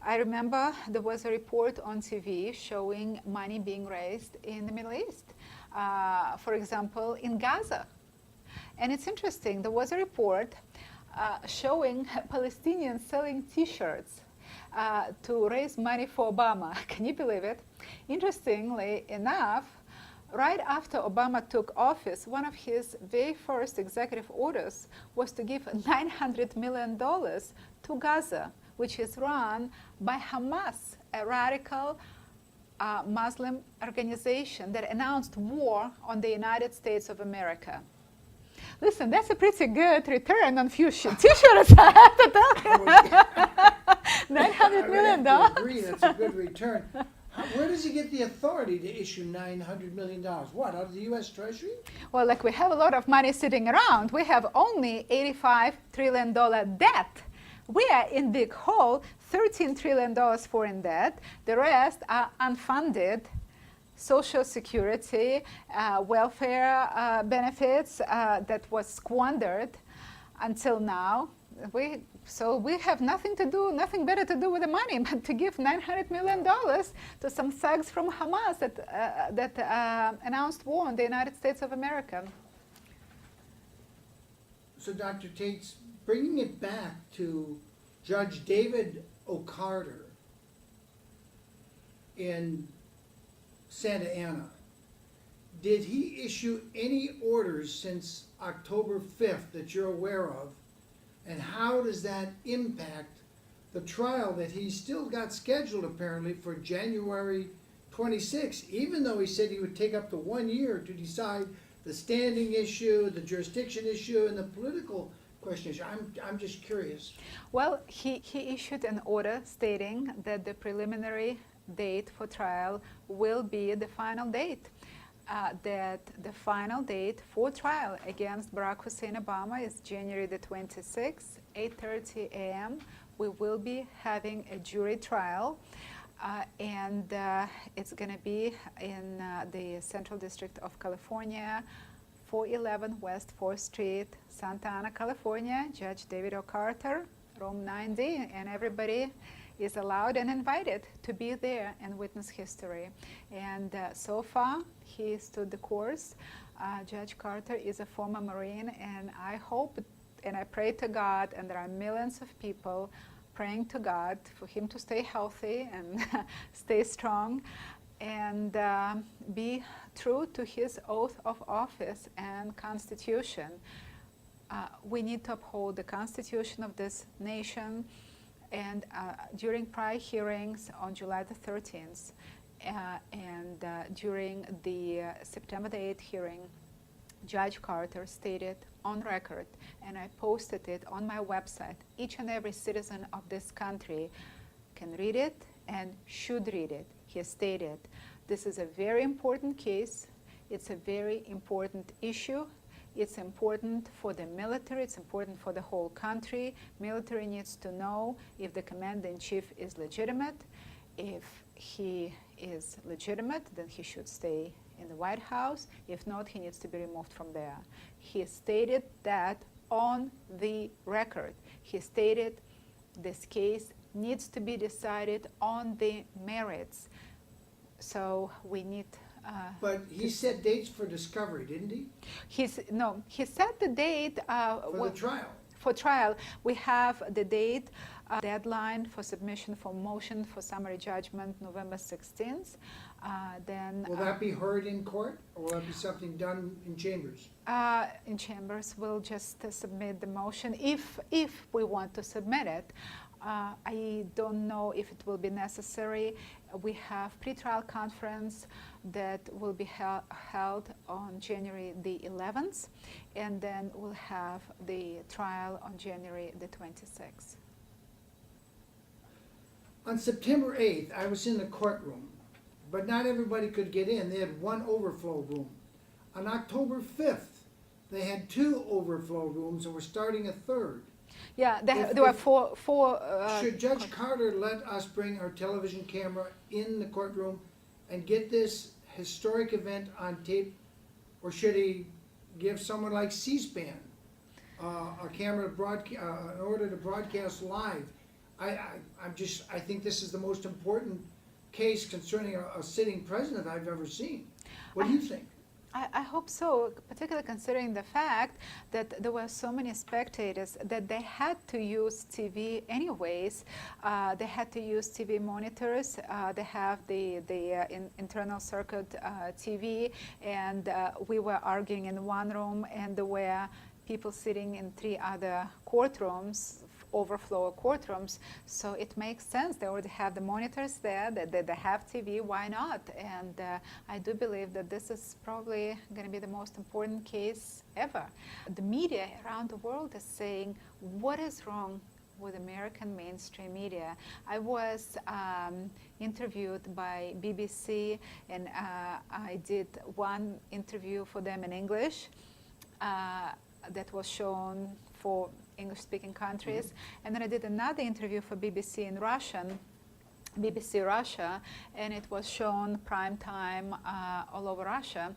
I remember there was a report on TV showing money being raised in the Middle East. For example, in Gaza. And it's interesting, there was a report showing Palestinians selling T-shirts to raise money for Obama. Can you believe it? Interestingly enough, right after Obama took office, one of his very first executive orders was to give $900 million to Gaza, which is run by Hamas, a radical Muslim organization that announced war on the United States of America. Listen, that's a pretty good return on few T-shirts, I have to tell you. $900 million. I agree, that's a good return. Where does he get the authority to issue $900 million? What, out of the U.S. Treasury? Well, like we have a lot of money sitting around. We have only $85 trillion debt. We are in big hole, $13 trillion foreign debt. The rest are unfunded Social Security, welfare benefits that was squandered until now. So we have nothing better to do with the money but to give $900 million to some thugs from Hamas that announced war on the United States of America. So Dr. TAITZ, bringing it back to Judge David O'Carter in Santa Ana, did he issue any orders since October 5th that you're aware of? And how does that impact the trial that he's still got scheduled apparently for January 26th, even though he said he would take up to 1 year to decide the standing issue, the jurisdiction issue, and the political question issue? I'm just curious. Well, he issued an order stating that the preliminary date for trial will be the final date. That the final date for trial against Barack Hussein Obama is January the 26th, 8:30 a.m. We will be having a jury trial, and it's going to be in the Central District of California, 411 West 4th Street, Santa Ana, California. Judge David O'Carter, room 9D, and everybody is allowed and invited to be there and witness history. And so far, he stood the course. Judge Carter is a former Marine, and I hope and I pray to God, and there are millions of people praying to God for him to stay healthy and stay strong and be true to his oath of office and Constitution. We need to uphold the Constitution of this nation. And during prior hearings on July the 13th and during the September the 8th hearing, Judge Carter stated on record, and I posted it on my website, each and every citizen of this country can read it and should read it. He stated, this is a very important case, it's a very important issue. It's important for the military, it's important for the whole country. Military needs to know if the commander-in-chief is legitimate. If he is legitimate, then he should stay in the White House. If not, he needs to be removed from there. He stated that on the record. He stated this case needs to be decided on the merits. So we need but he set dates for discovery, didn't he? He set the date for the trial. For trial, we have the date, deadline for submission for motion for summary judgment, November 16th. Then will that be heard in court, or will that be something done in chambers? In chambers, we'll just submit the motion if we want to submit it. I don't know if it will be necessary. We have pretrial conference that will be held on January the 11th, and then we'll have the trial on January the 26th. On September 8th, I was in the courtroom, but not everybody could get in. They had one overflow room. On October 5th, they had two overflow rooms and were starting a third. Yeah, there were four. Should Judge Carter let us bring our television camera in the courtroom and get this historic event on tape, or should he give someone like C-SPAN a camera in order to broadcast live? I think this is the most important case concerning a sitting president I've ever seen. What do you think? I hope so, particularly considering the fact that there were so many spectators that they had to use TV anyways. They had to use TV monitors. They have the internal circuit TV, and we were arguing in one room, and there were people sitting in 3 other courtrooms, overflow courtrooms, so it makes sense. They already have the monitors there, they have TV, why not? And I do believe that this is probably going to be the most important case ever. The media around the world is saying, what is wrong with American mainstream media? I was interviewed by BBC, and I did one interview for them in English that was shown for English-speaking countries, and then I did another interview for BBC in Russian, BBC Russia, and it was shown prime time all over Russia.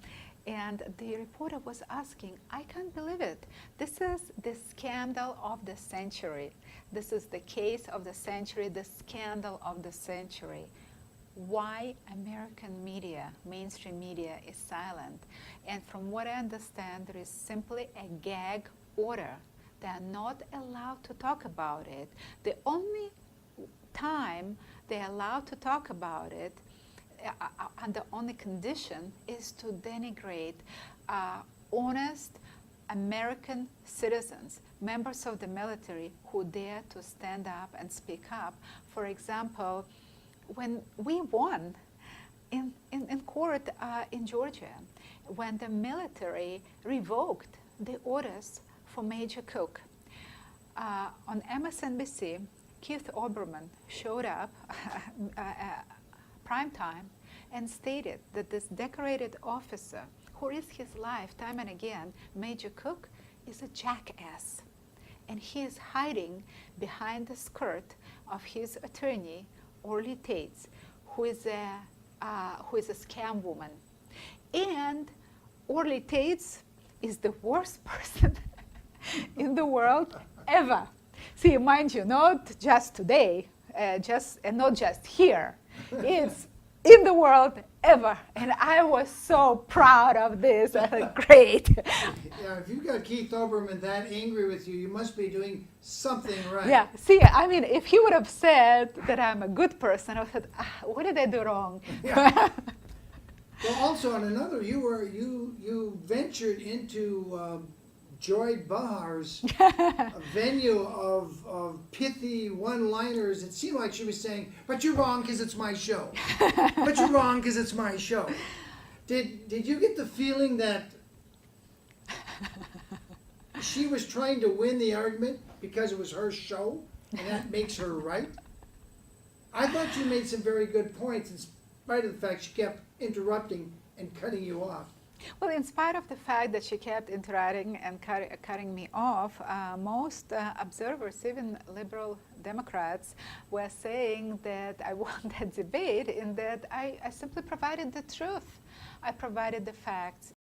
And the reporter was asking, I can't believe it. This is the scandal of the century. This is the case of the century, the scandal of the century. Why American media, mainstream media, is silent? And from what I understand, there is simply a gag order. They are not allowed to talk about it. The only time they are allowed to talk about it, and the only condition, is to denigrate honest American citizens, members of the military who dare to stand up and speak up. For example, when we won in court in Georgia, when the military revoked the orders for Major Cook, on MSNBC, Keith Olbermann showed up prime time and stated that this decorated officer who risked his life time and again, Major Cook, is a jackass. And he is hiding behind the skirt of his attorney, Orly TAITZ, who is a scam woman. And Orly TAITZ is the worst person in the world ever. See, mind you, not just today, and not just here. It's in the world ever. And I was so proud of this. I thought, great. Yeah, if you got Keith Olbermann that angry with you, you must be doing something right. Yeah, see, I mean, if he would have said that I'm a good person, I would have said, what did I do wrong? Yeah. Well, also on another, you ventured into Joy Bahar's venue of pithy one-liners. It seemed like she was saying, but you're wrong because it's my show. But you're wrong because it's my show. Did you get the feeling that she was trying to win the argument because it was her show and that makes her right? I thought you made some very good points in spite of the fact she kept interrupting and cutting you off. Well, in spite of the fact that she kept interrupting and cutting me off, most observers, even liberal Democrats, were saying that I won that debate in that I simply provided the truth. I provided the facts.